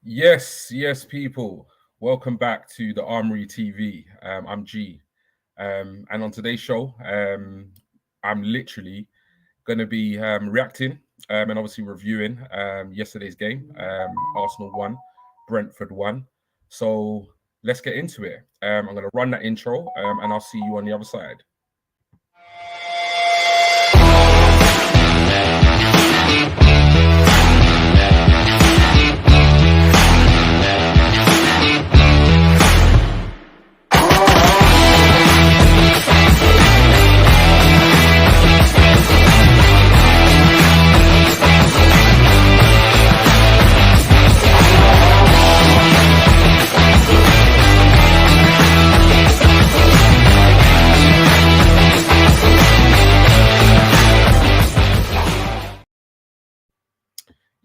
Yes, people. Welcome back to the Armory TV. I'm G, and on today's show, I'm literally going to be reacting and obviously reviewing yesterday's game. Arsenal won, Brentford won. So let's get into it. I'm going to run that intro, and I'll see you on the other side.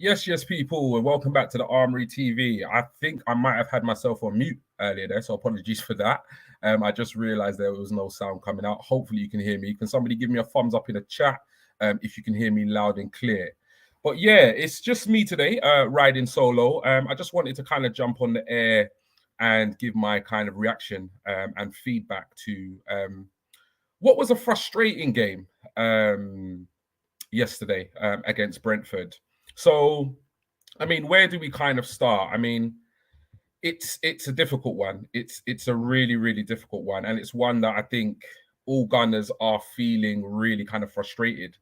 Yes, people, and welcome back to the Armory TV. I think I might have had myself on mute earlier there, so apologies for that. I just realized there was no sound coming out. Hopefully, you can hear me. Can somebody give me a thumbs up in the chat if you can hear me loud and clear? But yeah, it's just me today, riding solo. I just wanted to kind of jump on the air and give my kind of reaction and feedback to what was a frustrating game yesterday against Brentford. So, I mean, where do we kind of start? I mean, it's a difficult one. It's a really difficult one, and it's one that I think all Gunners are feeling really kind of frustrated.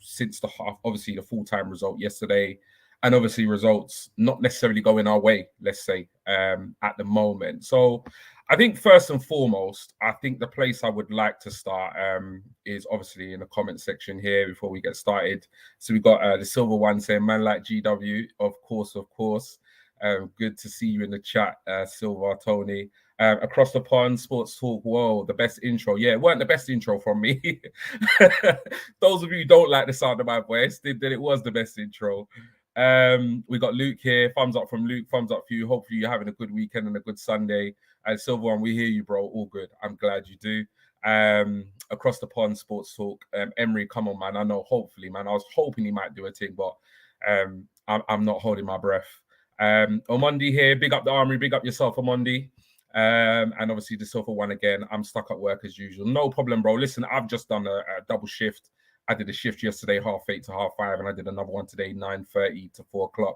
Since the half, obviously the full-time result yesterday, and obviously results not necessarily going our way, let's say, at the moment. So I think first and foremost, I think the place I would like to start is obviously in the comment section here before we get started. So we got the silver one saying, "Man like GW, of course." Good to see you in the chat, Silver Tony. Across the pond, sports talk. Whoa, the best intro. Yeah, it weren't the best intro from me. Those of you who don't like the sound of my voice, then it was the best intro. We got Luke here. Thumbs up from Luke. Thumbs up for you. Hopefully you're having a good weekend and a good Sunday. And Silver One, we hear you, bro. All good. I'm glad you do. Across the pond, sports talk. Emery, come on, man. I know. Hopefully, man. I was hoping he might do a thing, but I'm not holding my breath. Omondi here, big up the Armory, big up yourself, Omondi. And obviously the Silver One again. I'm stuck at work as usual. No problem, bro. Listen, I've just done a double shift. I did a shift yesterday, 8:30 to 5:30, and I did another one today, 9:30 to 4:00.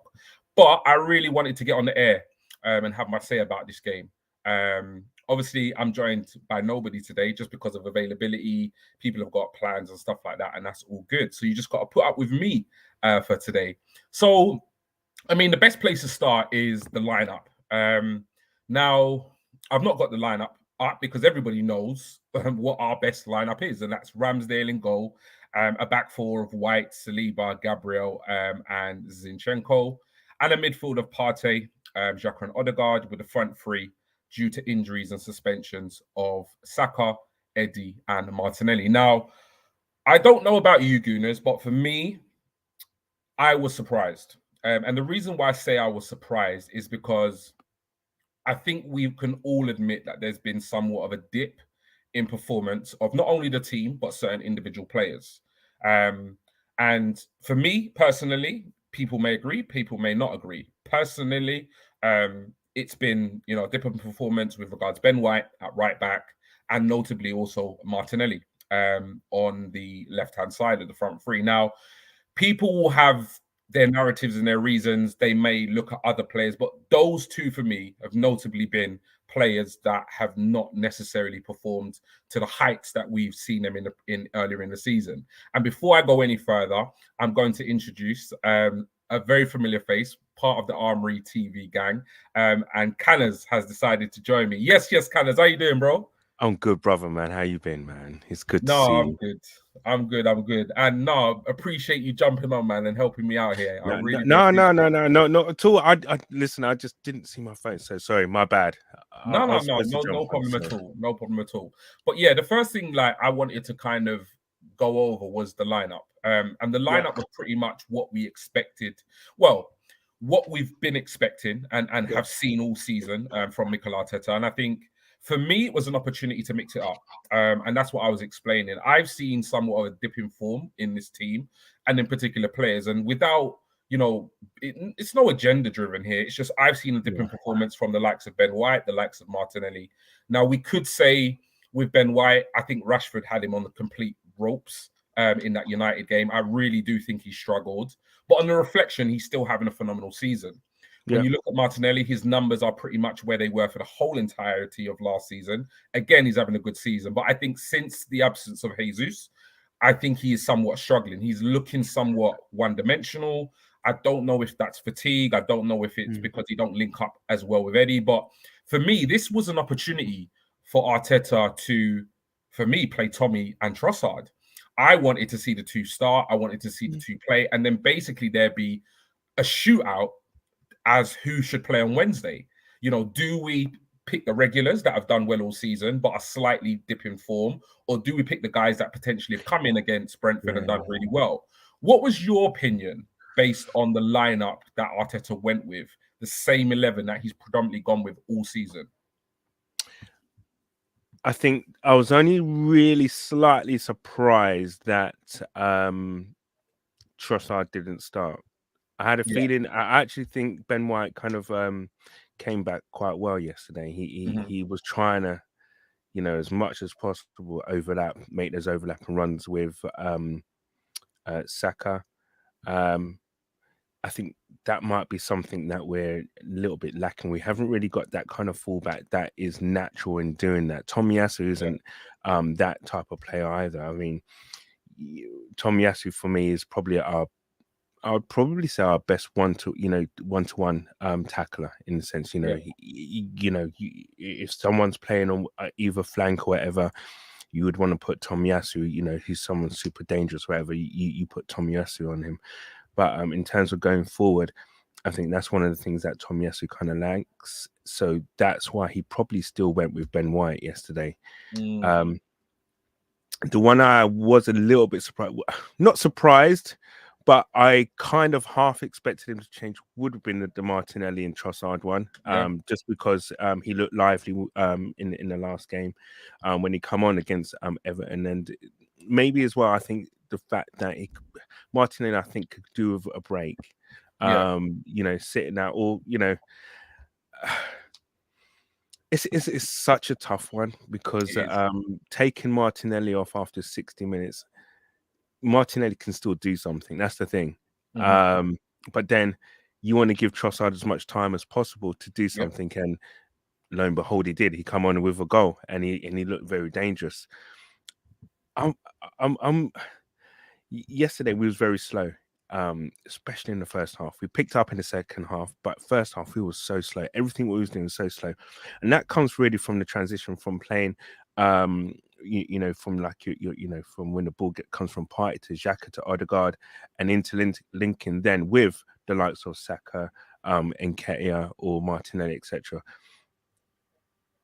But I really wanted to get on the air and have my say about this game. Obviously, I'm joined by nobody today just because of availability. People have got plans and stuff like that, and that's all good. So you just got to put up with me for today. So, I mean, the best place to start is the lineup. Now, I've not got the lineup up because everybody knows what our best lineup is, and that's Ramsdale in goal, a back four of White, Saliba, Gabriel, and Zinchenko, and a midfield of Partey, Xhaka and Odegaard, with the front three due to injuries and suspensions of Saka, Eddie, and Martinelli. Now, I don't know about you, Gooners, but for me, I was surprised. And the reason why I say I was surprised is because I think we can all admit that there's been somewhat of a dip in performance of not only the team, but certain individual players. And for me personally, people may agree, people may not agree. Personally, it's been, a dip in performance with regards to Ben White at right back, and notably also Martinelli on the left-hand side of the front three. Now, people will have their narratives and their reasons. They may look at other players, but those two for me have notably been players that have not necessarily performed to the heights that we've seen them in earlier in the season. And before I go any further, I'm going to introduce a very familiar face, part of the Armory TV gang, and Canners has decided to join me. Yes, Canners, how you doing, bro? I'm good, brother, man. How you been, man? It's good to No, see I'm you. good. I'm good. And no, appreciate you jumping on, man, and helping me out here. I No, really do no, no, appreciate no, it. no, no, not at all. I listen. I just didn't see my phone, so sorry. My bad. No, I no, was no, supposed to no, jump no on. problem So at all. No problem at all. But yeah, the first thing like I wanted to kind of go over was the lineup. And the yeah, lineup was pretty much what we expected. Well, what we've been expecting and yeah, have seen all season from Mikel Arteta. And I think for me, it was an opportunity to mix it up. And that's what I was explaining. I've seen somewhat of a dip in form in this team and in particular players. And without it's no agenda driven here. It's just I've seen a different performance from the likes of Ben White, the likes of Martinelli. Now we could say with Ben White, I think Rashford had him on the complete ropes in that United game. I really do think he struggled, but on the reflection, he's still having a phenomenal season. When you look at Martinelli, his numbers are pretty much where they were for the whole entirety of last season. Again, he's having a good season, but I think since the absence of Jesus, I think he is somewhat struggling. He's looking somewhat one-dimensional. I don't know if that's fatigue. I don't know if it's because he don't link up as well with Eddie. But for me, this was an opportunity for Arteta to, for me, play Tommy and Trossard. I wanted to see the two start. I wanted to see the two play. And then basically there be a shootout as who should play on Wednesday. Do we pick the regulars that have done well all season but are slightly dipping form, or do we pick the guys that potentially have come in against Brentford and done really well? What was your opinion based on the lineup that Arteta went with, the same 11 that he's predominantly gone with all season? I think I was only really slightly surprised that Trossard didn't start. I had a feeling. I actually think Ben White kind of came back quite well yesterday. He was trying to, as much as possible make those overlapping runs with Saka. I think that might be something that we're a little bit lacking. We haven't really got that kind of fullback that is natural in doing that. Tomiyasu isn't that type of player either. I mean, Tomiyasu for me is probably I would probably say our best one-to-one tackler in the sense, if someone's playing on either flank or whatever, you would want to put Tomiyasu, he's someone super dangerous, whatever, you put Tomiyasu on him. But in terms of going forward, I think that's one of the things that Tomiyasu kind of lacks. So that's why he probably still went with Ben White yesterday. The one I was a little bit not surprised, but I kind of half expected him to change would have been the Martinelli and Trossard one, just because he looked lively in the last game when he come on against Everton, and maybe as well I think the fact that Martinelli I think could do with a break, sitting out or It's such a tough one because taking Martinelli off after 60 minutes, Martinelli can still do something. That's the thing. But then you want to give Trossard as much time as possible to do something. And lo and behold, he did. He come on with a goal and he looked very dangerous. Yesterday we was very slow. Especially in the first half. We picked up in the second half, but first half we was so slow. Everything we was doing was so slow, and that comes really from the transition from playing, from like from when the ball comes from Partey to Xhaka to Odegaard, and into linking then with the likes of Saka, Nketiah or Martinelli, etc.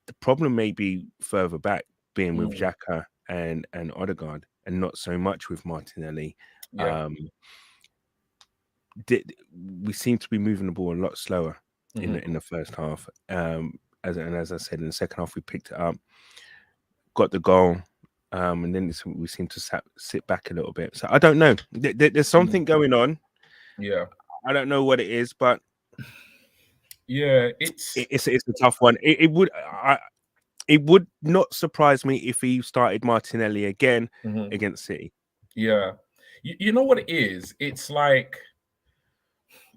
The problem may be further back, being with Xhaka and Odegaard, and not so much with Martinelli. We seem to be moving the ball a lot slower in the first half. As I said, in the second half we picked it up, got the goal, and then we seem to sit back a little bit. So I don't know. There's something going on. Yeah, I don't know what it is, but it's a tough one. It would not surprise me if he started Martinelli again against City. Yeah, you know what it is? It's like.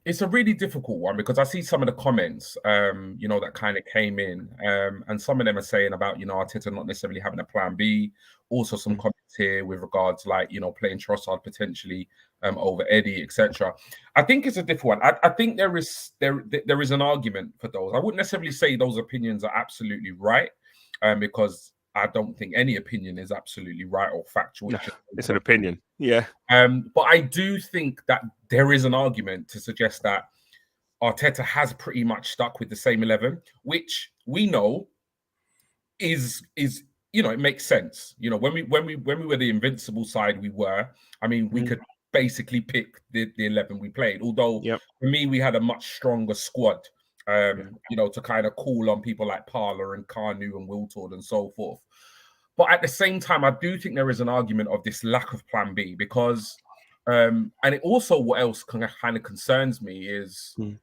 It's a really difficult one because I see some of the comments, that kind of came in, and some of them are saying about, Arteta not necessarily having a plan B. Also, some comments here with regards like, playing Trossard potentially over Eddie, etc. I think it's a different one. I think there is an argument for those. I wouldn't necessarily say those opinions are absolutely right, because I don't think any opinion is absolutely right or factual. No, it's an opinion. Yeah. But I do think that there is an argument to suggest that Arteta has pretty much stuck with the same 11, which we know is it makes sense. When we were the invincible side, we could basically pick the 11 we played. Although for me, we had a much stronger squad. To kind of call on people like Parler and Kanu and Wiltord and so forth. But at the same time, I do think there is an argument of this lack of plan B because And it also, what else kind of concerns me is, Mm.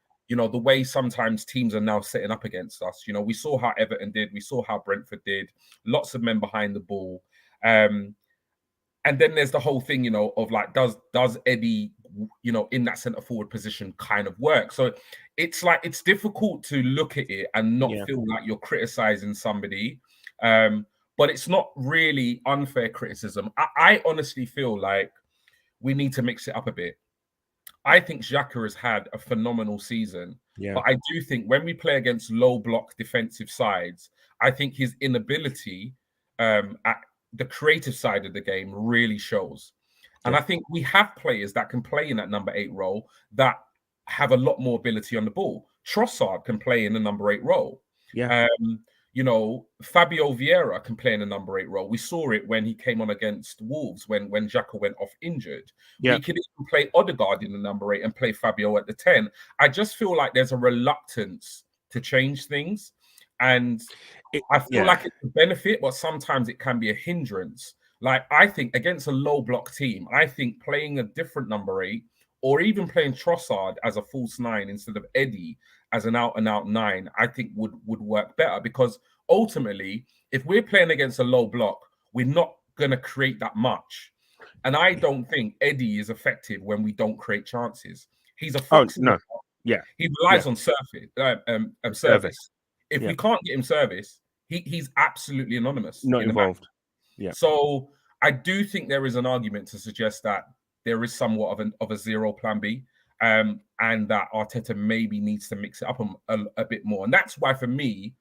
the way sometimes teams are now setting up against us. We saw how Everton did, we saw how Brentford did, lots of men behind the ball. And then there's the whole thing, of like, does Eddie, in that centre forward position kind of work? So it's like, it's difficult to look at it and not Yeah. feel like you're criticizing somebody. But it's not really unfair criticism. I honestly feel like we need to mix it up a bit. I think Xhaka has had a phenomenal season, Yeah. but I do think when we play against low block defensive sides, I think his inability at the creative side of the game really shows. And Yeah. I think we have players that can play in that number 8 role that have a lot more ability on the ball. Trossard can play in the number 8 role. Yeah. Fabio Vieira can play in a number 8 role. We saw it when he came on against Wolves when Xhaka went off injured. Yeah. We could even play Odegaard in the number 8 and play Fabio at the 10. I just feel like there's a reluctance to change things. And I feel like it's a benefit, but sometimes it can be a hindrance. Like, I think against a low block team, I think playing a different number 8 or even playing Trossard as a false 9 instead of Eddie as an out and out 9, I think would work better, because ultimately, if we're playing against a low block, we're not going to create that much. And I don't think Eddie is effective when we don't create chances. He's a fox. No. Yeah. He relies on service. If we can't get him service, he's absolutely anonymous. Not involved. Yeah. So I do think there is an argument to suggest that there is somewhat of a zero plan B, and that Arteta maybe needs to mix it up a bit more. And that's why, for me,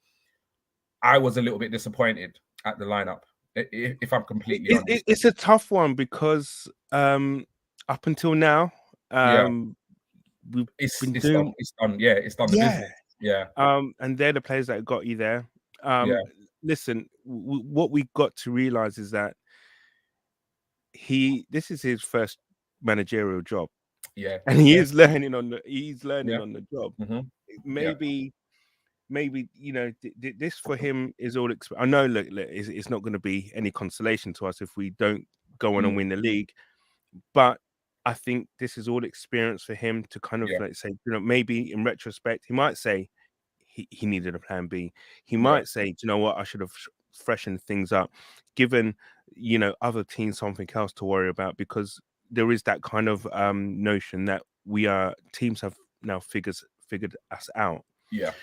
I was a little bit disappointed at the lineup, if I'm completely honest. It's a tough one because up until now, we've been doing. It's done. Yeah, it's done the business. Yeah. And they're the players that got you there. Listen, what we got to realize is that this is his first managerial job. Yeah. And he is learning on the job. Mm-hmm. Maybe this for him is all. I know, look, it's not going to be any consolation to us if we don't go on and win the league, but I think this is all experience for him to kind of like say, maybe in retrospect, he might say he needed a plan B. He might say, do you know what, I should have freshened things up, given other teams something else to worry about, because there is that kind of notion that teams have now figured us out. Yeah.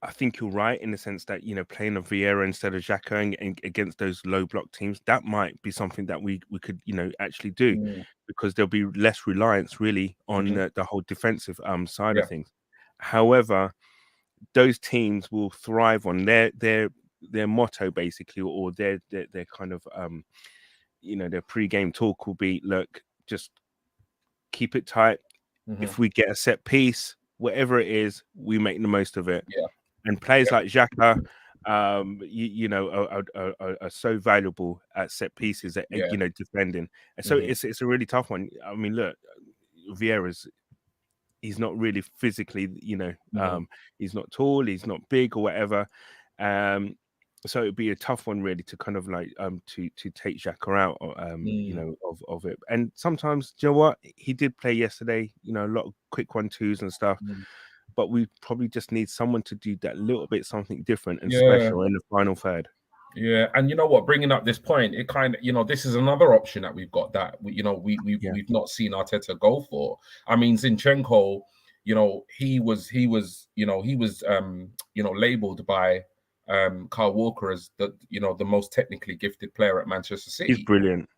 I think you're right in the sense that playing a Vieira instead of Xhaka and against those low block teams, that might be something that we could actually do, because there'll be less reliance really on the whole defensive side of things. However, those teams will thrive on their motto basically, or their kind of their pre-game talk will be, look, just keep it tight. If we get a set piece, whatever it is, we make the most of it. And players like Xhaka, are so valuable at set pieces, at defending. And so it's a really tough one. I mean, look, he's not really physically, he's not tall, he's not big or whatever. So it'd be a tough one really to kind of like to take Xhaka out of it. And sometimes, do you know what? He did play yesterday, a lot of quick 1-2s and stuff. But we probably just need someone to do that little bit something different and special in the final third. Yeah, and you know what? Bringing up this point, it kind of, this is another option that we've got that we've not seen Arteta go for. I mean, Zinchenko, he was labeled by Kyle Walker as the most technically gifted player at Manchester City. He's brilliant.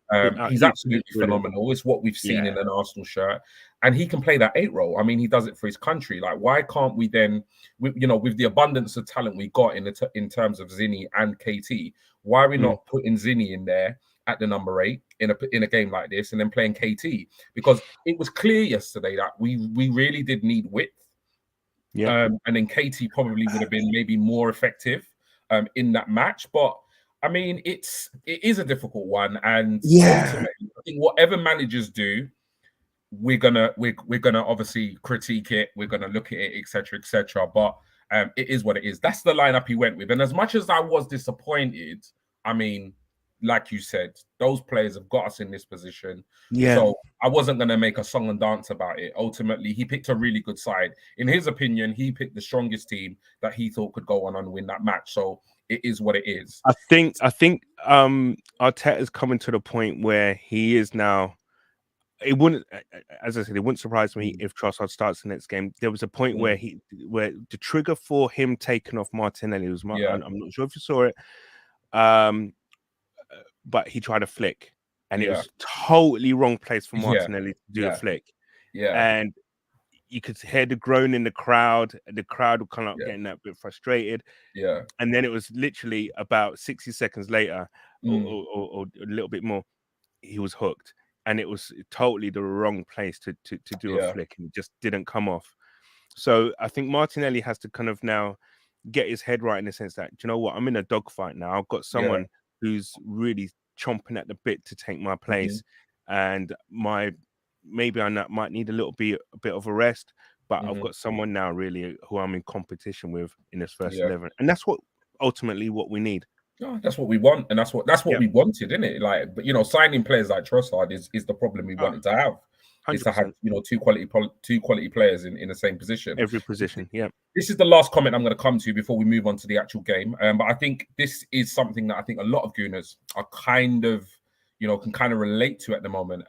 He's absolutely phenomenal. It's what we've seen in an Arsenal shirt, and he can play that 8 role. I mean, he does it for his country. Like, why can't we then, with the abundance of talent we got in terms of Zinny and KT, why are we not putting Zinny in there at the number 8 in a game like this, and then playing KT? Because it was clear yesterday that we really did need width. And then KT probably would have been maybe more effective in that match, but I mean, it is a difficult one, and ultimately, I think whatever managers do, we're gonna obviously critique it. We're gonna look at it, etc., etc. But it is what it is. That's the lineup he went with, and as much as I was disappointed, I mean, like you said, those players have got us in this position. Yeah. So I wasn't going to make a song and dance about it. Ultimately, he picked a really good side. In his opinion, he picked the strongest team that he thought could go on and win that match. So it is what it is. I think Arteta's coming to the point where he is now. It wouldn't, as I said, it wouldn't surprise me if Trossard starts the next game. There was a point where the trigger for him taking off Martinelli was. I'm not sure if you saw it, but he tried a flick, and it was totally wrong place for Martinelli to do a flick. Yeah, and you could hear the groan in the crowd. The crowd were kind of getting that bit frustrated. Yeah. And then it was literally about 60 seconds later, or a little bit more, he was hooked. And it was totally the wrong place to do a flick, and it just didn't come off. So I think Martinelli has to kind of now get his head right in the sense that, do you know what, I'm in a dogfight now. I've got someone who's really chomping at the bit to take my place, and maybe I might need a bit of a rest, but I've got someone now really who I'm in competition with in this first 11, and that's ultimately what we need. No, that's what we want, and that's what we wanted, isn't it? Like, but signing players like Trossard is the problem we wanted to have. 100%. Is to have two quality players in the same position. Every position, yeah. This is the last comment I'm going to come to before we move on to the actual game. But I think this is something that I think a lot of Gooners are kind of, can kind of relate to at the moment.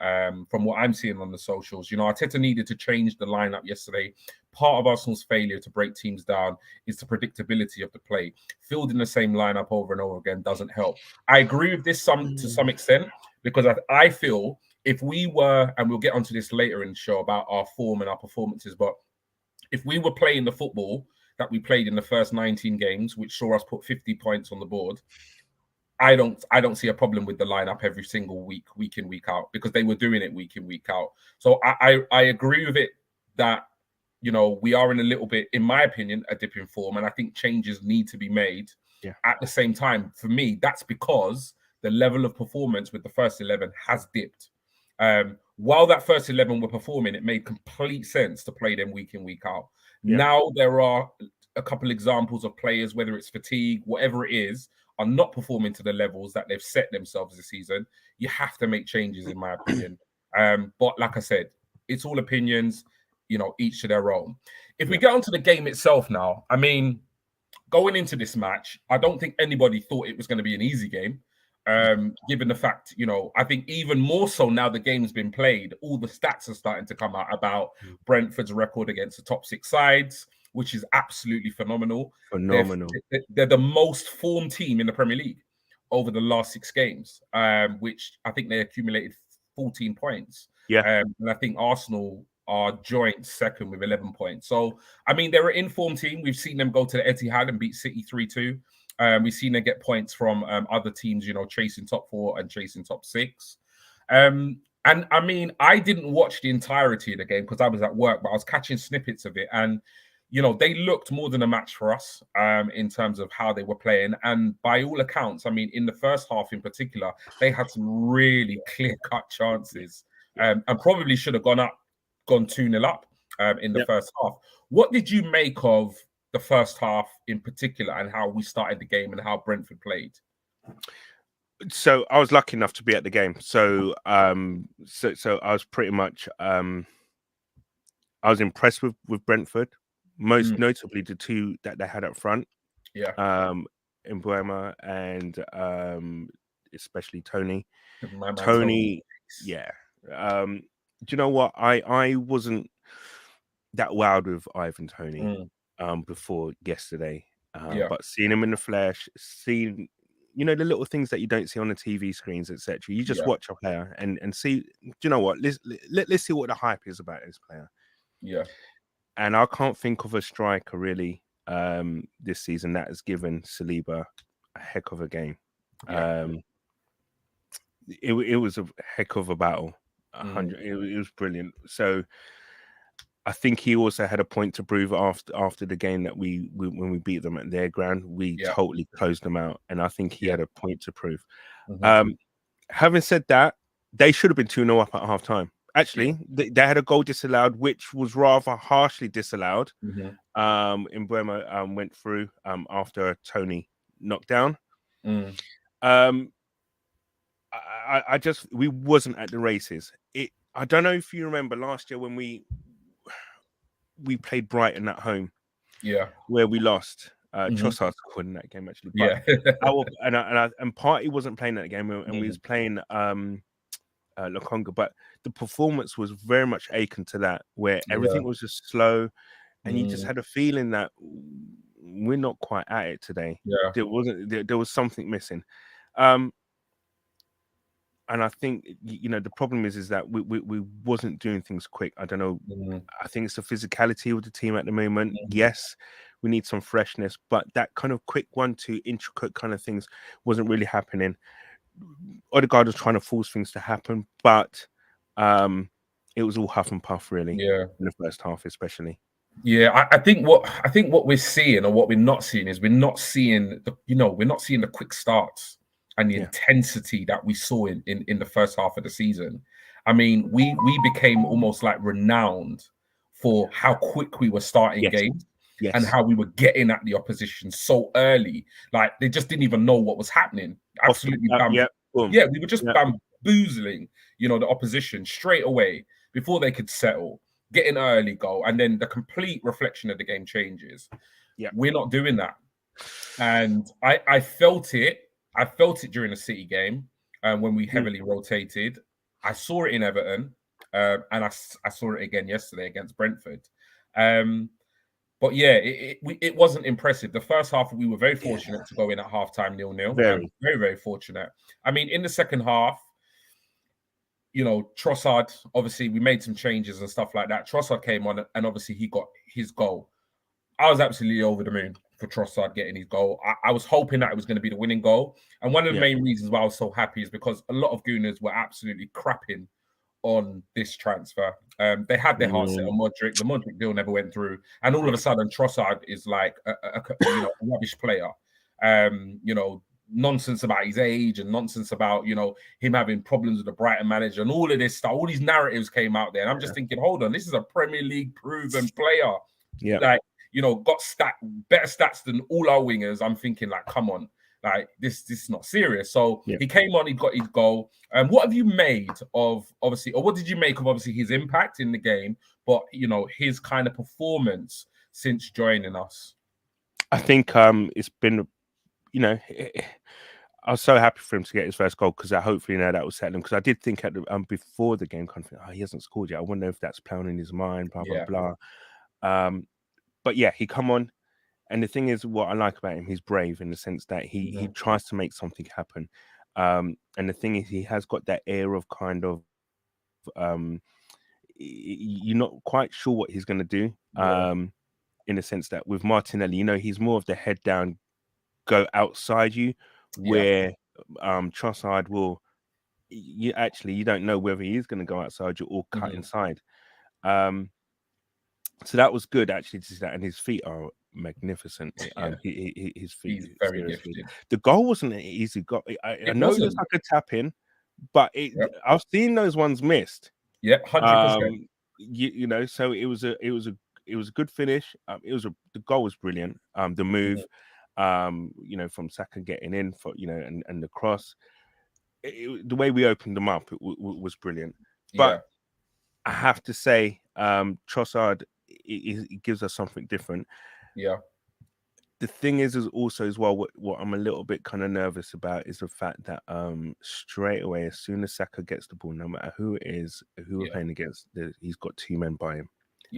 From what I'm seeing on the socials, Arteta needed to change the lineup yesterday. Part of Arsenal's failure to break teams down is the predictability of the play. Fielding the same lineup over and over again doesn't help. I agree with this to some extent, because I feel if we were, and we'll get onto this later in the show about our form and our performances, but if we were playing the football that we played in the first 19 games, which saw us put 50 points on the board, I don't see a problem with the lineup every single week in, week out, because they were doing it week in, week out. So I agree with it that, we are in a little bit, in my opinion, a dip in form, and I think changes need to be made. At the same time, for me, that's because the level of performance with the first 11 has dipped. While that first 11 were performing, it made complete sense to play them week in, week out. Now there are a couple examples of players, whether it's fatigue, whatever it is, are not performing to the levels that they've set themselves this season. You have to make changes, in my opinion. But like I said, it's all opinions, each to their own. If we get onto the game itself now, I mean, going into this match, I don't think anybody thought it was going to be an easy game. Given the fact, I think even more so now the game's been played, all the stats are starting to come out about Brentford's record against the top 6 sides, which is absolutely phenomenal. They're the most formed team in the Premier League over the last 6 games, which I think they accumulated 14 points. And I think Arsenal are joint second with 11 points. So, I mean, they're an informed team. We've seen them go to the Etihad and beat City 3-2. We've seen them get points from other teams, chasing top 4 and chasing top 6. And I mean, I didn't watch the entirety of the game because I was at work, but I was catching snippets of it. And, they looked more than a match for us in terms of how they were playing. And by all accounts, I mean, in the first half in particular, they had some really clear-cut chances and probably should have gone 2-0 up in the first half. What did you make of the first half in particular, and how we started the game and how Brentford played? So I was lucky enough to be at the game. So so I was pretty much I was impressed with Brentford, most notably the 2 that they had up front. Mbuema and especially Tony. Tony. Do you know what? I wasn't that wowed with Ivan Tony before yesterday. But seeing him in the flesh, seeing the little things that you don't see on the TV screens, etc. You just watch a player and see. Do you know what? Let's see what the hype is about this player. And I can't think of a striker really this season that has given Saliba a heck of a game. It was a heck of a battle. 100. It was brilliant. So I think he also had a point to prove after the game that we when we beat them at their ground, we totally closed them out, and I think he had a point to prove. Having said that, they should have been 2-0 up at half time. Actually, they had a goal disallowed, which was rather harshly disallowed. Mbuema went through after a Tony knockdown. I just we wasn't at the races. I don't know if you remember last year when we played Brighton at home, Yeah. where we lost. Hmm. Trossard scored in that game actually, but Yeah. and Partey wasn't playing that game, and we was playing Lokonga, but the performance was very much akin to that, where Yeah. everything was just slow, and you just Mm, had a feeling that we're not quite at it today. yeah. There was something missing. Um, and I think the problem is that we wasn't doing things quick. I don't know. Mm, I think it's the physicality of the team at the moment. mm, Yes, we need some freshness, but that kind of quick 1-2 intricate kind of things wasn't really happening. Odegaard was trying to force things to happen, but it was all huff and puff really yeah. in the first half, especially. Yeah, I think what we're seeing or what we're not seeing is we're not seeing the quick starts and the Yeah. intensity that we saw in the first half of the season. I mean, we became almost like renowned for how quick we were starting Yes. games and Yes. how we were getting at the opposition so early. Like they just didn't even know what was happening. Off the Absolutely bam. yeah. Boom. Yeah, we were just Yeah. bamboozling, the opposition straight away before they could settle, get an early goal, and then the complete reflection of the game changes. Yeah. We're not doing that. And I felt it. I felt it during the City game when we Mm. heavily rotated. I saw it in Everton, and I saw it again yesterday against Brentford. But yeah, it wasn't impressive. The first half, we were very Yeah. fortunate to go in at halftime 0-0. Very. Very, very fortunate. I mean, in the second half, Trossard, obviously, we made some changes and stuff like that. Trossard came on and obviously he got his goal. I was absolutely over the moon for Trossard getting his goal. I was hoping that it was going to be the winning goal. And one of the Yeah. main reasons why I was so happy is because a lot of Gooners were absolutely crapping on this transfer. They had their heart set Mm. on Modric. The Modric deal never went through. And all of a sudden, Trossard is like a rubbish player. Nonsense about his age and nonsense about, him having problems with the Brighton manager and all of this stuff. All these narratives came out there. And I'm just thinking, hold on, this is a Premier League proven player. Yeah. Like, got better stats than all our wingers. I'm thinking, like, come on, like this is not serious. So he came on, he got his goal. What have you made of obviously, or what did you make of obviously his impact in the game, but his kind of performance since joining us? I think it's been, I was so happy for him to get his first goal because hopefully now that will settle him. Because I did think at the before the game, kind of, he hasn't scored yet. I wonder if that's playing in his mind, blah blah blah. But yeah, he come on, and the thing is, what I like about him, he's brave in the sense that he tries to make something happen. And the thing is, he has got that air of kind of you're not quite sure what he's going to do. In the sense that with Martinelli, he's more of the head down, go outside you, where Trossard will you don't know whether he is going to go outside you or cut inside. So that was good actually to see that, and his feet are magnificent. His feet, he's very seriously. gifted. The goal wasn't an easy goal. I know it looks like a tap in, but I've seen those ones missed. Yeah, 100%. So it was a good finish. The goal was brilliant. The move, from Saka getting in for and the cross, the way we opened them up was brilliant. But I have to say, Trossard, it gives us something different. Yeah. The thing is also as well, what I'm a little bit kind of nervous about is the fact that straight away, as soon as Saka gets the ball, no matter who it is, who we're playing against, he's got two men by him.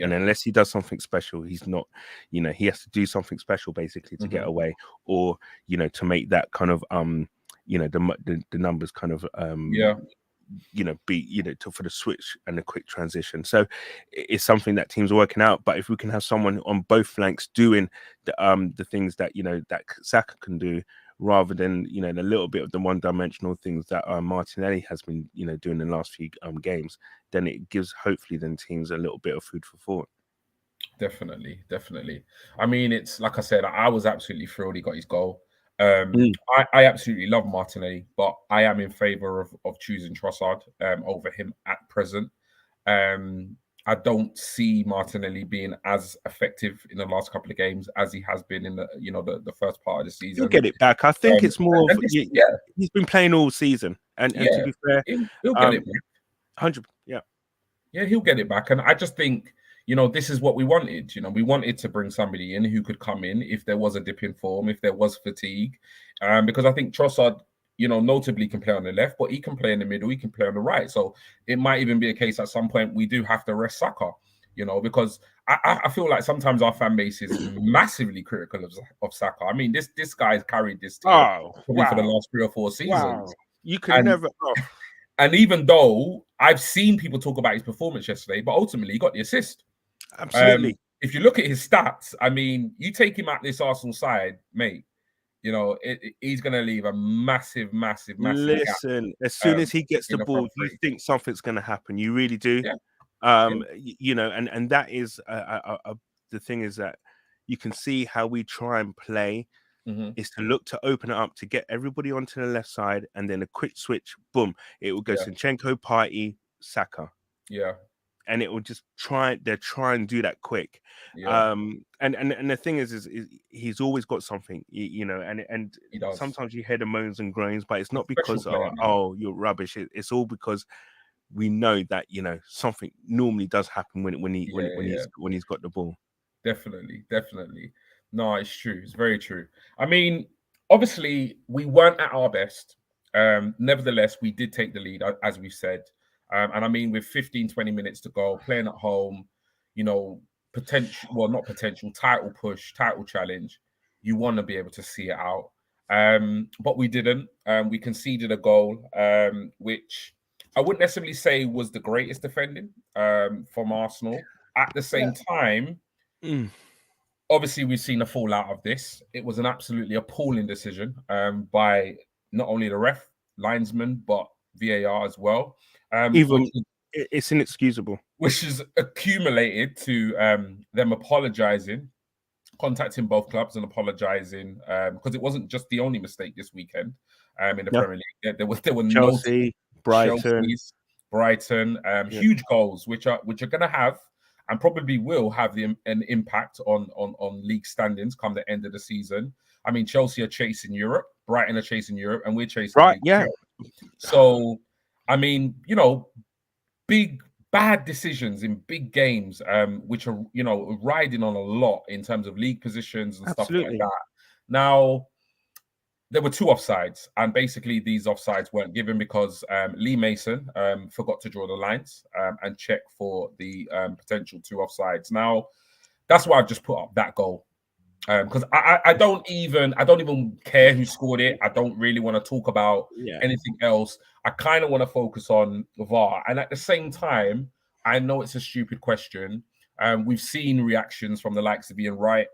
And unless he does something special, he's not, he has to do something special basically to get away, or to make that kind of the numbers kind of be for the switch and the quick transition. So it's something that teams are working out. But if we can have someone on both flanks doing the things that that Saka can do, rather than the little bit of the one-dimensional things that Martinelli has been doing in the last few games, then it gives hopefully then teams a little bit of food for thought. Definitely. I mean, it's like I said, I was absolutely thrilled he got his goal. I absolutely love Martinelli, but I am in favour of choosing Trossard over him at present. I don't see Martinelli being as effective in the last couple of games as he has been in the first part of the season. He'll get it back. I think it's more of he's been playing all season. And to Yeah, be fair, he'll get it back. 100, yeah. Yeah, he'll get it back. And I just think, this is what we wanted. We wanted to bring somebody in who could come in if there was a dip in form, if there was fatigue. Because I think Trossard, notably can play on the left, but he can play in the middle, he can play on the right. So it might even be a case at some point we do have to rest Saka, because I feel like sometimes our fan base is massively critical of Saka. I mean, this guy's carried this team Oh, probably for the wow. last 3 or 4 seasons. Wow. You can And never. Oh. and even though I've seen people talk about his performance yesterday, but ultimately he got the assist. Absolutely. If you look at his stats, I mean, you take him out this Arsenal side, mate, he's going to leave a massive, massive, massive gap. Listen, as soon as he gets the in the ball, front you three. think something's going to happen. You really do. Yeah. And that is the thing is that you can see how we try and play is to look to open it up to get everybody onto the left side, and then a quick switch, boom, it will go Zinchenko, Partey, Saka. Yeah. And it will just try and do that quick. Yeah. And the thing is he's always got something, and He does. sometimes you hear the moans and groans, but it's not Special because player, you're rubbish. It's all because we know that something normally does happen when he's got the ball. Definitely. No, it's true. It's very true. I mean, obviously, we weren't at our best. Nevertheless, we did take the lead, as we said. And I mean, with 15, 20 minutes to go, playing at home, not potential, title push, title challenge, you want to be able to see it out. But we didn't. We conceded a goal, which I wouldn't necessarily say was the greatest defending from Arsenal. At the same time, obviously, we've seen a fallout of this. It was an absolutely appalling decision by not only the ref, linesman, but VAR as well. It's inexcusable. Which is accumulated to them apologising, contacting both clubs and apologising because it wasn't just the only mistake this weekend in the Premier League. There were Chelsea, Brighton, huge goals which are going to have and probably will have an impact on league standings come the end of the season. I mean, Chelsea are chasing Europe, Brighton are chasing Europe, and we're chasing right. Yeah. So, I mean, big bad decisions in big games, which are riding on a lot in terms of league positions and stuff like that. Now, there were 2 offsides, and basically these offsides weren't given because Lee Mason forgot to draw the lines and check for the potential 2 offsides. Now, that's why I've just put up that goal because I don't even care who scored it. I don't really want to talk about anything else. I kind of want to focus on VAR, and at the same time, I know it's a stupid question. We've seen reactions from the likes of Ian Wright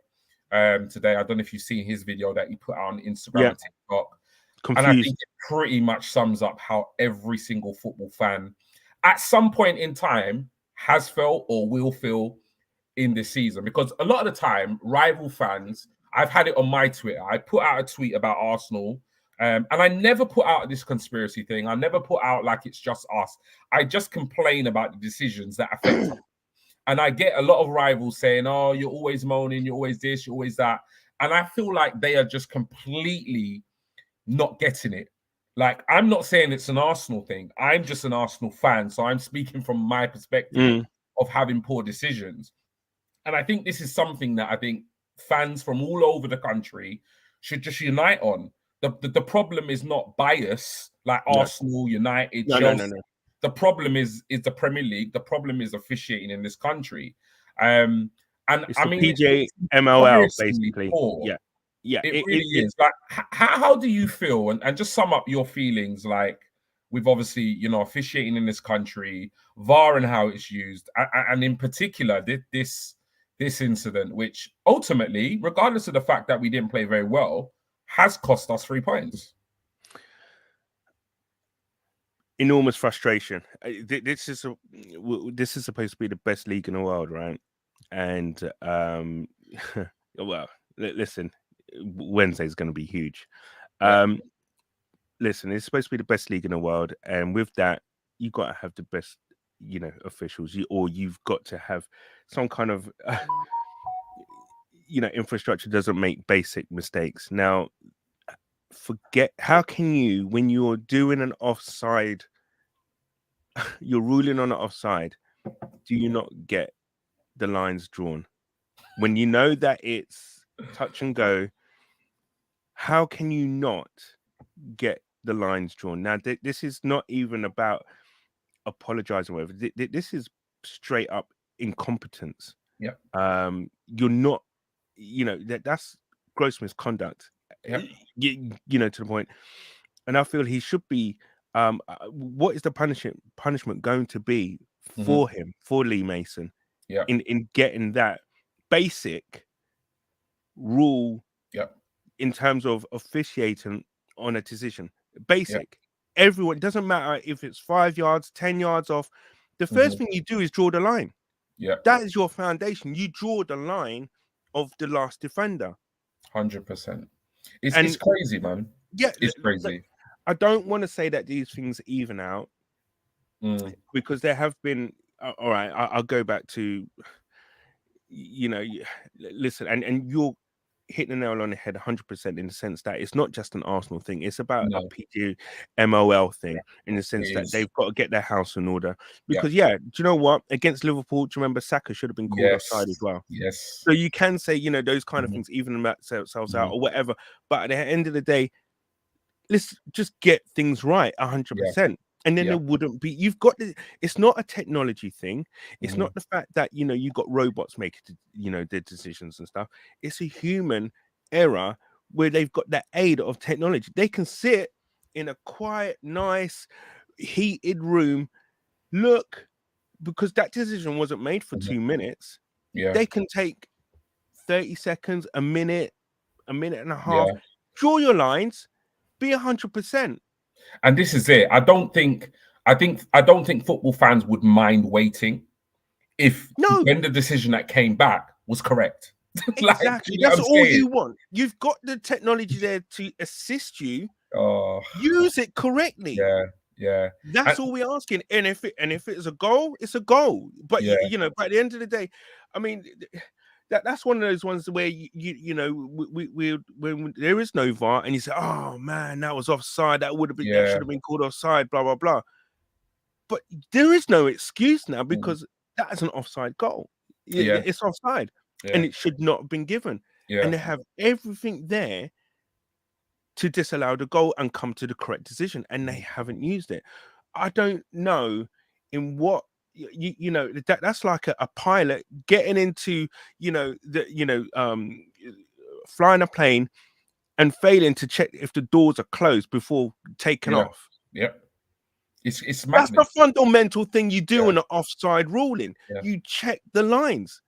today. I don't know if you've seen his video that he put out on Instagram and TikTok. Confused. And I think it pretty much sums up how every single football fan at some point in time has felt or will feel in this season. Because a lot of the time, rival fans, I've had it on my Twitter. I put out a tweet about Arsenal and I never put out this conspiracy thing. I never put out like it's just us. I just complain about the decisions that affect us. And I get a lot of rivals saying, oh, you're always moaning, you're always this, you're always that. And I feel like they are just completely not getting it. Like, I'm not saying it's an Arsenal thing. I'm just an Arsenal fan. So I'm speaking from my perspective of having poor decisions. And I think this is something that I think fans from all over the country should just unite on. The problem is not bias like Arsenal, United, Chelsea. No. The problem is the Premier League. The problem is officiating in this country. And it's PJMLL, basically. Poor. It really is. Like, how do you feel? And just sum up your feelings. Like, we've obviously, officiating in this country, VAR and how it's used, and in particular this incident, which ultimately, regardless of the fact that we didn't play very well, has cost us 3 points. Enormous frustration. This is supposed to be the best league in the world, right? And well, listen, Wednesday's going to be huge. Listen, it's supposed to be the best league in the world, and with that, you've got to have the best, officials. You've got to have some kind of, infrastructure doesn't make basic mistakes. Now, forget? How can you, when you're doing an offside, you're ruling on an offside, do you not get the lines drawn? When you know that it's touch and go, how can you not get the lines drawn? Now, this is not even about apologizing, whatever. This is straight up incompetence. Yep. You're not, that's gross misconduct. Yep. To the point. And I feel he should be. What is the punishment going to be for him, for Lee Mason, Yeah. in getting that basic rule? Yep. In terms of officiating on a decision, basic. Everyone, it doesn't matter if it's 5 yards, 10 yards off. The first thing you do is draw the line. Yeah, that is your foundation. You draw the line of the last defender. 100%. It's crazy, man. Yeah, it's crazy. I don't want to say that these things even out because there have been. All right, I'll go back to. Listen, and you're hitting the nail on the head 100% in the sense that it's not just an Arsenal thing. It's about a PGMOL thing in the sense that they've got to get their house in order. Because, do you know what? Against Liverpool, do you remember Saka should have been called offside as well? Yes. So you can say, those kind of things, even themselves out or whatever. But at the end of the day, let's just get things right 100%. And then there wouldn't be. You've got it's not a technology thing. It's not the fact that you've got robots making their decisions and stuff. It's a human error where they've got that aid of technology. They can sit in a quiet, nice, heated room. Look, because that decision wasn't made for 2 minutes. They can take 30 seconds, a minute and a half. Draw your lines. Be 100%. And this is it. I don't think football fans would mind waiting if when the decision that came back was correct. Exactly. That's all you want. You've got the technology there to assist you. Use it correctly. Yeah. That's all we're asking. And if it's a goal, it's a goal. But by the end of the day, I mean, that's one of those ones where we when there is no VAR and you say, oh man, that was offside, that should have been called offside, blah blah blah. But there is no excuse now because that is an offside goal. It's offside and it should not have been given. And they have everything there to disallow the goal and come to the correct decision, and they haven't used it. I don't know in what. That's like a pilot getting into flying a plane and failing to check if the doors are closed before taking off. It's that's the fundamental thing you do in an offside ruling. You check the lines.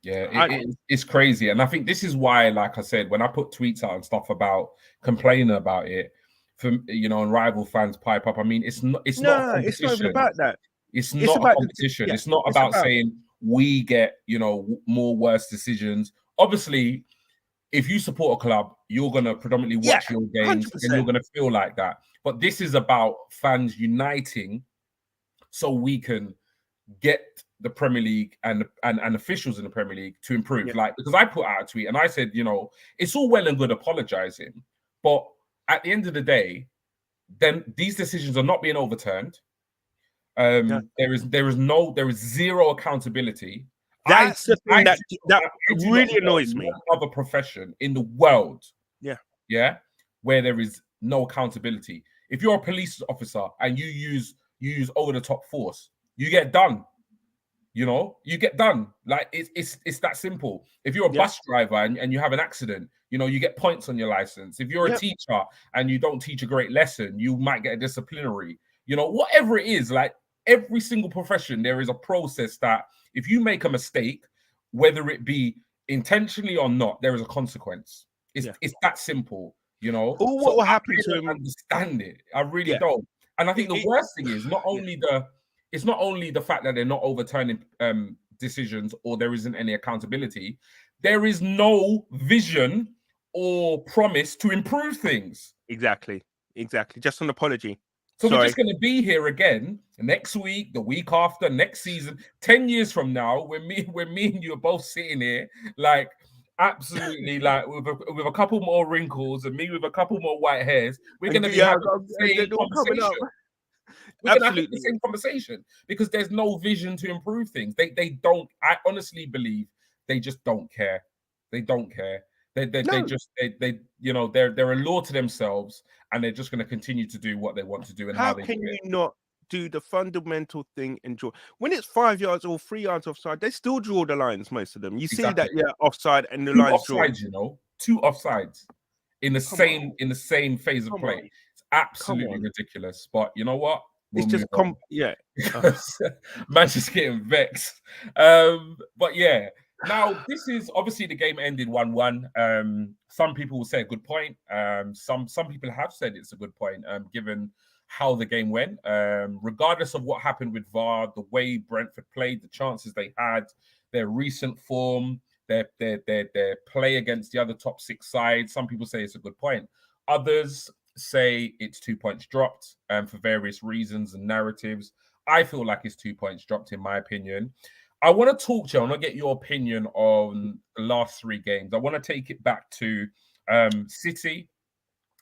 It's crazy, and I think this is why, like I said, when I put tweets out and stuff about complaining about it, and rival fans pipe up. I mean, it's not it's not even about that. It's not about a competition. It's not about saying we get more worse decisions. Obviously, if you support a club, you're gonna predominantly watch your games 100%. And you're gonna feel like that. But this is about fans uniting so we can get the Premier League and officials in the Premier League to improve. Because I put out a tweet and I said, it's all well and good apologizing, but at the end of the day, then these decisions are not being overturned. There is zero accountability. That's the thing that really annoys me. Other profession in the world, where there is no accountability. If you're a police officer and you use over the top force, you get done. You get done. Like it's that simple. If you're a bus driver and you have an accident, you get points on your license. If you're a teacher and you don't teach a great lesson, you might get a disciplinary. Whatever it is, like every single profession, there is a process that if you make a mistake, whether it be intentionally or not, there is a consequence. It's that simple. What will happen to him? Understand it. I really don't. And I think the worst thing is it's not only the fact that they're not overturning decisions or there isn't any accountability, there is no vision or promise to improve things. Exactly. Just an apology. So we're just going to be here again next week, the week after, next season, 10 years from now, when me and you are both sitting here, absolutely, like with a couple more wrinkles and me with a couple more white hairs, we're And going to be yeah, having the same they're all coming up. conversation. We're going to have the Absolutely. same conversation because there's no vision to improve things. They don't. I honestly believe they just don't care. They don't care. They No, just you know they're a law to themselves and they're just going to continue to do what they want to do and how how they do can it. you not do the fundamental thing and draw? When it's 5 yards or 3 yards offside, they still draw the lines, most of them. You see Exactly. that, yeah, offside and the Two lines drawn. offsides, two offsides in the Come on, same phase of come play. on, It's come absolutely on. ridiculous. But you know what? We'll It's move just on yeah. because man's just getting vexed. But yeah, now this is obviously the game ended 1-1. Some people will say a good point. Some people have said it's a good point, given how the game went. Regardless of what happened with VAR, the way Brentford played, the chances they had, their recent form, their play against the other top six sides. Some people say it's a good point. Others say it's 2 points dropped for various reasons and narratives. I feel like it's 2 points dropped, in my opinion. I want to talk to you. I want to get your opinion on the last three games. I want to take it back to City,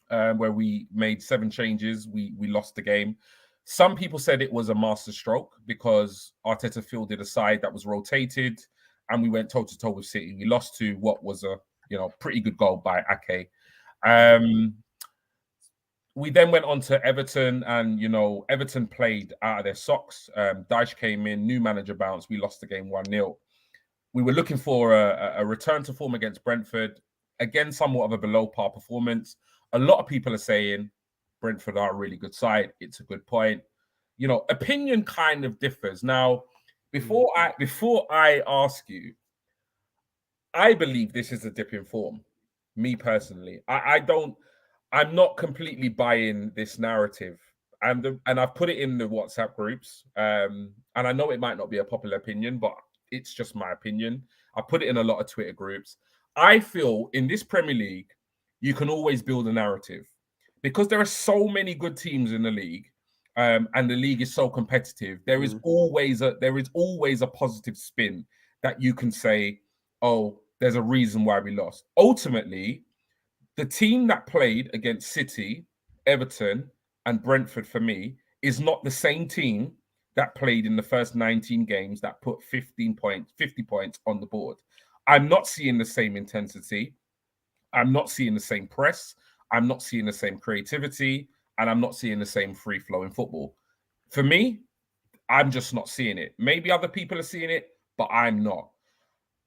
where we made 7 changes. We lost the game. Some people said it was a masterstroke because Arteta fielded a side that was rotated, and we went toe to toe with City. We lost to what was a pretty good goal by Ake. We then went on to Everton, and Everton played out of their socks. Dyche came in, new manager bounced. We lost the game 1-0. We were looking for a return to form against Brentford. Again, somewhat of a below par performance. A lot of people are saying Brentford are a really good side. It's a good point. Opinion kind of differs. Now, before I ask you, I believe this is a dip in form. Me personally, I'm not completely buying this narrative, and I've put it in the WhatsApp groups. And I know it might not be a popular opinion, but it's just my opinion. I put it in a lot of Twitter groups. I feel in this Premier League, you can always build a narrative because there are so many good teams in the league, and the league is so competitive. There is always a positive spin that you can say, oh, there's a reason why we lost. Ultimately, the team that played against City, Everton, and Brentford for me is not the same team that played in the first 19 games that put 50 points on the board. I'm not seeing the same intensity. I'm not seeing the same press. I'm not seeing the same creativity. And I'm not seeing the same free flowing football. For me, I'm just not seeing it. Maybe other people are seeing it, but I'm not.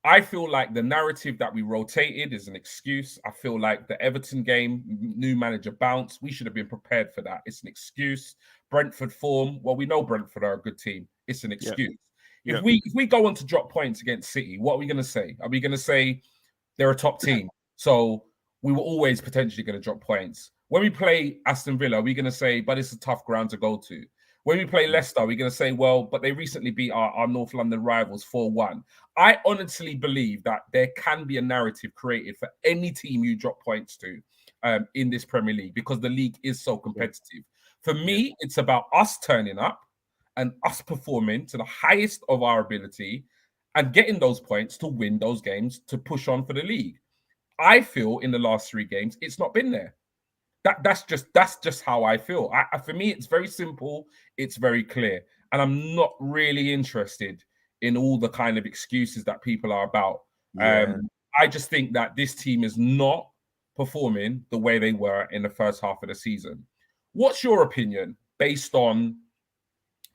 I feel like the narrative that we rotated is an excuse. I feel like the Everton game, new manager bounce, we should have been prepared for that. It's an excuse. Brentford form, well, we know Brentford are a good team. It's an excuse. Yeah. If we go on to drop points against City, what are we going to say? Are we going to say they're a top team? So we were always potentially going to drop points. When we play Aston Villa, we're going to say, but it's a tough ground to go to. When we play Leicester, we're going to say, well, but they recently beat our North London rivals 4-1. I honestly believe that there can be a narrative created for any team you drop points to in this Premier League because the league is so competitive. For me, it's about us turning up and us performing to the highest of our ability and getting those points to win those games to push on for the league. I feel in the last 3 games, it's not been there. That's just how I feel. For me, it's very simple. It's very clear, and I'm not really interested in all the kind of excuses that people are about. Yeah. I just think that this team is not performing the way they were in the first half of the season. What's your opinion based on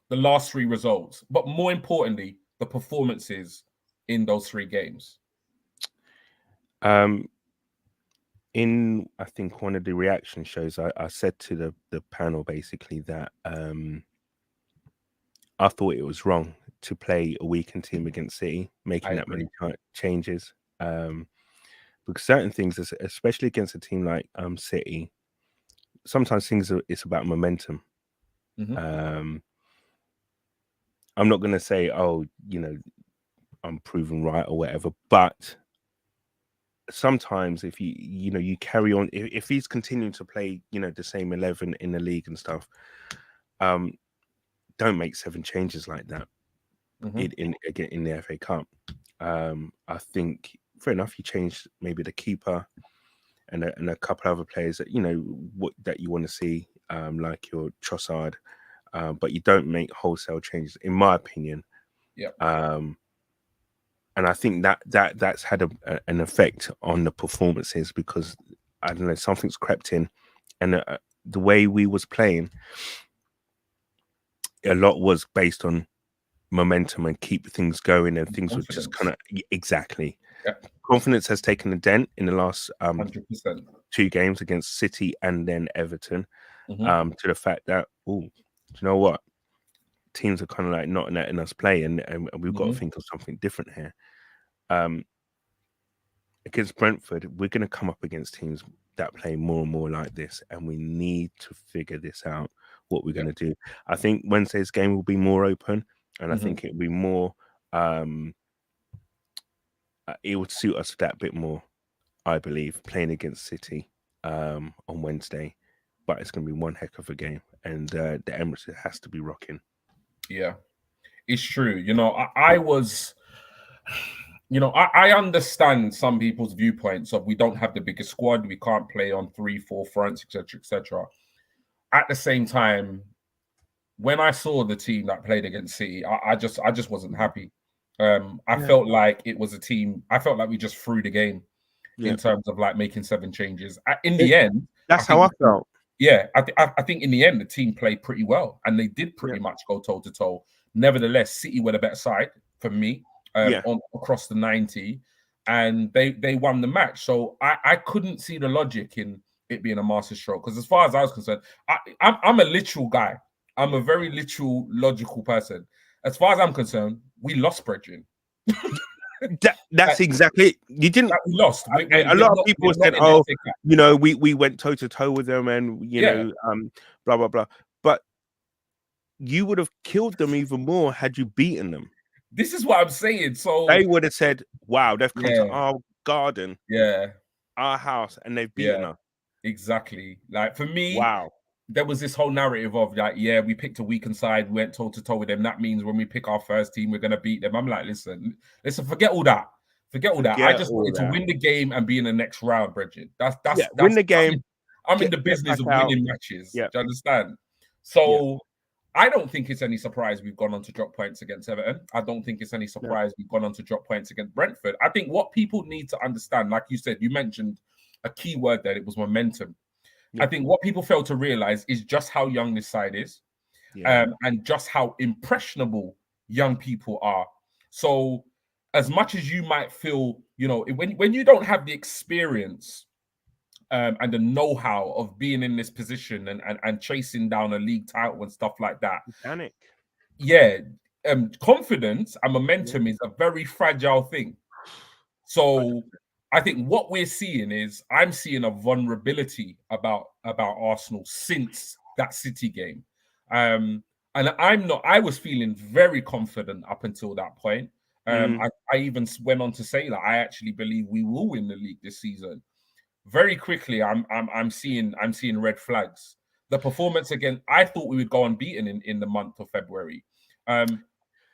the last 3 results, but more importantly, the performances in those 3 games? In I think one of the reaction shows, I said to the panel basically that I thought it was wrong to play a weakened team against City, I making that agree. many changes. Because certain things, especially against a team like City, sometimes it's about momentum. Mm-hmm. I'm not going to say, oh, I'm proven right or whatever, but sometimes if you carry on, if he's continuing to play the same 11 in the league and stuff, don't make 7 changes like that Mm-hmm. in the FA Cup. I think fair enough. You changed maybe the keeper and a couple other players that that you want to see, like your Trossard, but you don't make wholesale changes, in my opinion. Yeah. And I think that's had an effect on the performances, because I don't know, something's crept in, and the way we was playing, a lot was based on momentum and keep things going, and things were just kind of exactly. Yeah. Confidence has taken a dent in the last 100%. 2 games against City and then Everton, Mm-hmm. to the fact that, do you know what? Teams are kind of like not letting us play, and we've got to think of something different here. Against Brentford, we're going to come up against teams that play more and more like this, and we need to figure this out, what we're going to do. I think Wednesday's game will be more open, and I think it'll be more, it would suit us that bit more, I believe, playing against City on Wednesday. But it's going to be one heck of a game, and the Emirates has to be rocking. Yeah, it's true. I understand some people's viewpoints of we don't have the biggest squad, we can't play on 3-4 fronts, etc., etc. At the same time, when I saw the team that played against City, I just wasn't happy. I felt like it was a team. I felt like we just threw the game in terms of like making 7 changes. In the end, that's how I felt. Yeah, I think in the end the team played pretty well, and they did pretty much go toe to toe. Nevertheless, City were the better side for me across the 90, and they won the match. So I couldn't see the logic in it being a masterstroke, because as far as I was concerned, I'm a literal guy. I'm a very literal, logical person. As far as I'm concerned, we lost, Brethren. That's exactly it. You didn't. We lost. A lot of people said, "Oh, we went toe to toe with them, and blah blah blah." But you would have killed them even more had you beaten them. This is what I'm saying. So they would have said, "Wow, they've come to our garden, our house, and they've beaten us." Exactly. Like for me, wow. There was this whole narrative of like, we picked a weakened side, we went toe to toe with them. That means when we pick our first team, we're gonna beat them. I'm like, listen, forget all that. Forget all that. I just wanted to win the game and be in the next round, Bridget. That's win the game. I'm in the business of winning matches. Do you understand? So I don't think it's any surprise we've gone on to drop points against Everton. I don't think it's any surprise we've gone on to drop points against Brentford. I think what people need to understand, like you said, you mentioned a key word there, it was momentum. I think what people fail to realize is just how young this side is, and just how impressionable young people are. So as much as you might feel, when you don't have the experience and the know-how of being in this position and chasing down a league title and stuff like that, panic. Confidence and momentum is a very fragile thing. So I think what we're seeing is I'm seeing a vulnerability about Arsenal since that City game. And I was feeling very confident up until that point. I even went on to say that I actually believe we will win the league this season. Very quickly, I'm seeing red flags. The performance again, I thought we would go unbeaten in the month of February.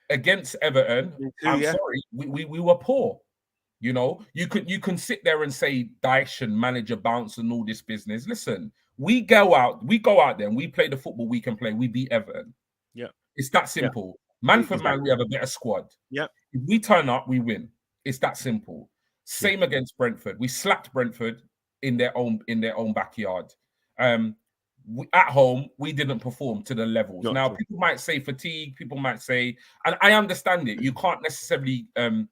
Against Everton, I'm sorry, we were poor. You can sit there and say Dyche and manager bounce and all this business. Listen, we go out there and we play the football we can play. We beat Everton. Yeah, it's that simple. Man for man, we have a better squad. Yeah, if we turn up, we win. It's that simple. Same against Brentford. We slapped Brentford in their own backyard. At home, we didn't perform to the levels. Now, people might say fatigue. People might say, and I understand it. You can't necessarily. In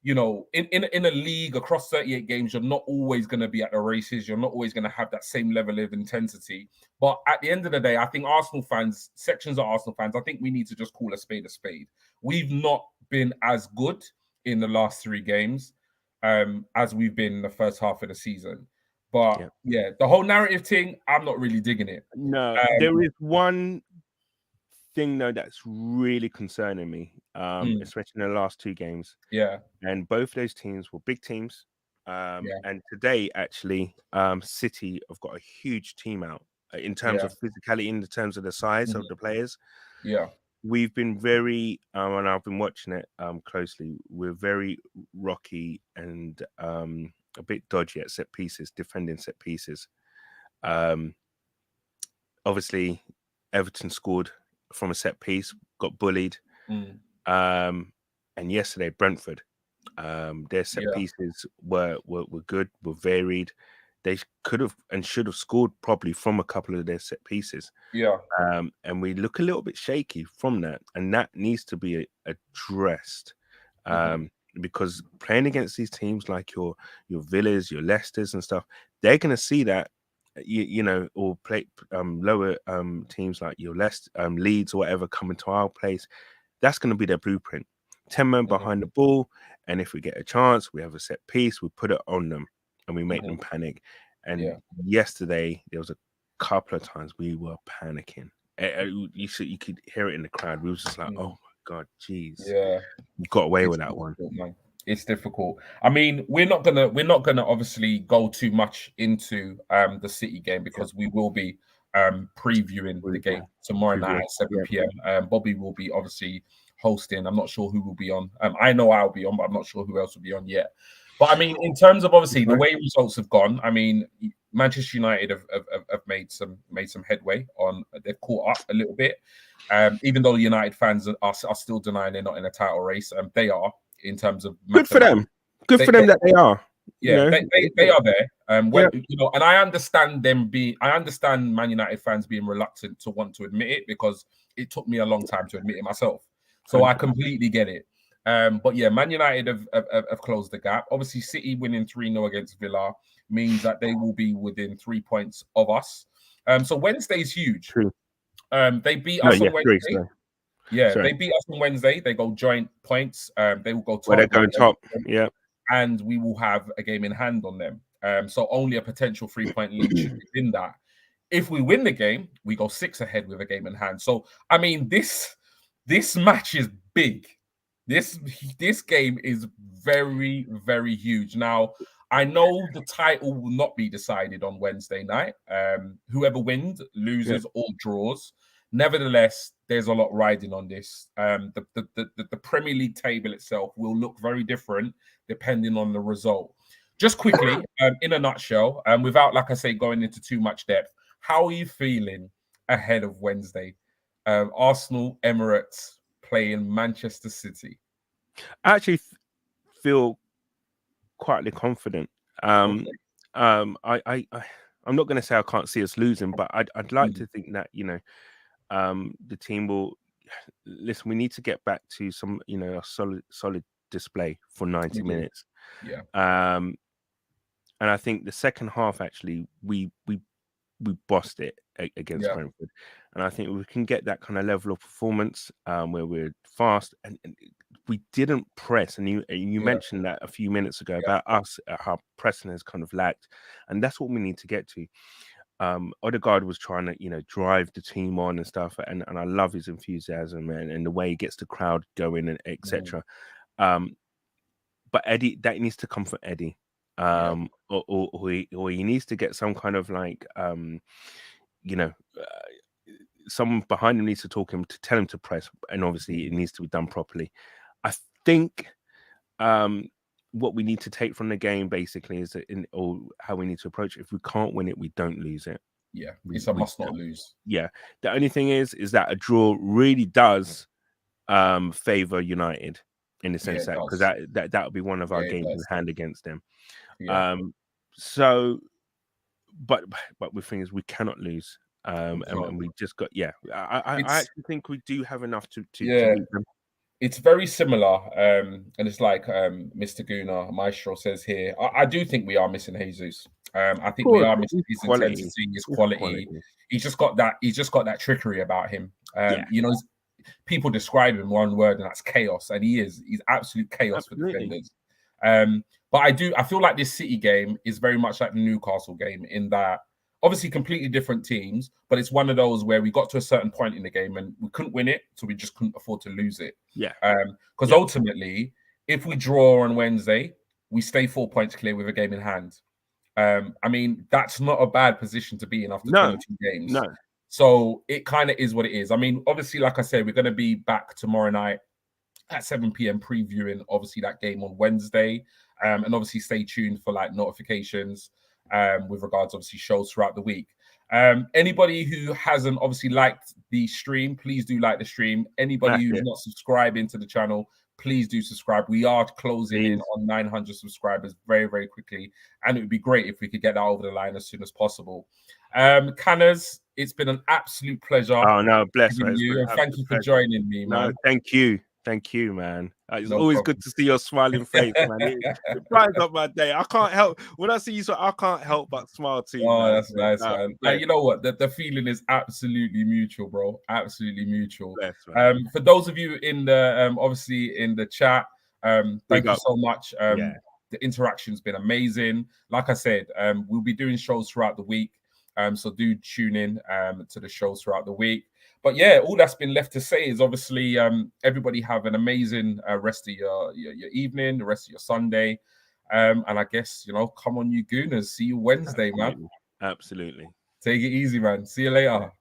a league across 38 games, you're not always going to be at the races. You're not always going to have that same level of intensity. But at the end of the day, I think Arsenal fans, sections of Arsenal fans, I think we need to just call a spade a spade. We've not been as good in the last 3 games as we've been in the first half of the season. But the whole narrative thing, I'm not really digging it. No, there is one thing though that's really concerning me, especially in the last 2 games. And both those teams were big teams. And today, actually, City have got a huge team out in terms of physicality, in terms of the size of the players. we've been very, and I've been watching it closely. We're very rocky and a bit dodgy at set pieces, defending set pieces. Um, Obviously, Everton scored from a set piece, got bullied. Mm. And yesterday, Brentford, their set Yeah, pieces were good, were varied. They could have and should have scored probably from a couple of their set pieces. yeah. And we look a little bit shaky from that, and that needs to be addressed. Hmm. Because playing against these teams like your Villas, your Leicesters and stuff, they're going to see that, you know, or play lower teams like your Leeds or whatever coming to our place. That's going to be their blueprint. 10 men Hmm. behind the ball, and if we get a chance, we have a set piece, we put it on them, and we make Hmm. them panic. And Yeah. yesterday there was a couple of times we were panicking. You could hear it in the crowd. We was just like, oh Mm. my god, jeez, Yeah. we got away It's with that one. difficult, man. It's difficult. I mean, we're not gonna obviously go too much into the City game Yeah, because we will be previewing the yeah, game tomorrow night preview. at 7 Yeah, p.m. Bobby will be obviously hosting. I'm not sure who will be on. I know I'll be on, but I'm not sure who else will be on yet. But I mean, in terms of obviously the right. way results have gone, I mean, Manchester United have made some headway on. They've caught up a little bit. Even though United fans are still denying they're not in a title race, they are in terms of Good for mathematics. them. Good They, for them they that they are. You yeah, know. they are there. Yeah, When and I understand I understand Man United fans being reluctant to want to admit it because it took me a long time to admit it myself. So I 100%. completely get it. But yeah, Man United have closed the gap. Obviously, City winning 3-0 against Villa means that they will be within 3 points of us. So Wednesday's huge. True. They beat No, us yeah, on three. Wednesday. Sorry, Yeah, sorry. they beat us on Wednesday. They go joint points. They will go Where they're top going top. Yeah. and we will have a game in hand on them. So only a potential 3 point lead should be in that. If we win the game, we go 6 ahead with a game in hand. So I mean, this match is big. This game is very very huge. Now I know the title will not be decided on Wednesday night. Whoever wins, Yeah. loses, or draws. Nevertheless, there's a lot riding on this. The Premier League table itself will look very different depending on the result. Just quickly, in a nutshell, without, like I say, going into too much depth, how are you feeling ahead of Wednesday? Arsenal, Emirates playing Manchester City. I actually feel quietly confident. Um, Okay. I'm not going to say I can't see us losing, but I'd like Mm. to think that, you know, the team will listen. We need to get back to some, you know, a solid display for We 90 do. minutes. Yeah. Um, and I think the second half actually we bossed it against Yeah. Brentford, and I think we can get that kind of level of performance where we're fast and we didn't press. And you Yeah. mentioned that a few minutes ago Yeah. about us, how pressing has kind of lacked, and that's what we need to get to. Odegaard was trying to, you know, drive the team on and stuff, and I love his enthusiasm and the way he gets the crowd going and Mhm. etc. Um, but Eddie, that needs to come from Eddie. Yeah. Or he needs to get some kind of like you know, someone behind him needs to talk him to tell him to press, and obviously it Mhm. needs to be done properly. I think um, what we need to take from the game basically is that or how we need to approach it. If we can't win it, we don't lose it. Yeah. We It's a we must not lose. yeah. The only thing is that a draw really does favor United in the Yeah, sense it that because does. that would be one of our Yeah, it games in does. hand against them. Yeah. Um, so but with things we cannot lose. We can't. And we just got I It's actually think we do have enough to yeah. beat them. It's very similar, and it's like Mr. Guna Maestro says here. I do think we are missing Jesus. I Of think we course, are missing it's his quality. intensity, his It's quality. quality. He's just got that. He's just got that trickery about him. Yeah, People describe him one word, and that's chaos. And he is. He's absolute chaos for absolutely. defenders. But I feel like this City game is very much like the Newcastle game in that obviously completely different teams, but it's one of those where we got to a certain point in the game and we couldn't win it, so we just couldn't afford to lose it. Yeah, Because yeah, ultimately, if we draw on Wednesday, we stay 4 points clear with a game in hand. I mean, that's not a bad position to be in after no, 22 games. no. So it kind of is what it is. I mean, obviously, like I said, we're going to be back tomorrow night at 7 p.m. previewing obviously that game on Wednesday. And obviously stay tuned for like notifications with regards obviously shows throughout the week. Anybody who hasn't obviously liked the stream, please do like the stream. Anybody Smash who's it, not subscribing to the channel, please do subscribe. We are closing in please. on 900 subscribers very, very quickly. And it would be great if we could get that over the line as soon as possible. Canners, it's been an absolute pleasure Oh no, bless having man. It's been you. an And thank absolute you for pleasure. joining me, No, man. thank you. Thank you, man. It's No always problem. good to see your smiling face, man. It brightens up my day. I can't help when I see you, so I can't help but smile to you, Oh, man. that's nice, No, man. bless, You know what? The feeling is absolutely mutual, bro. Absolutely mutual. bless, man. For those of you in the obviously in the chat, Big thank you up. so much. Yeah. The interaction's been amazing. Like I said, we'll be doing shows throughout the week. So do tune in to the shows throughout the week. But yeah, all that's been left to say is obviously everybody have an amazing rest of your evening, the rest of your Sunday. And I guess, come on, you Gooners. See you Wednesday, man. Absolutely. Take it easy, man. See you later.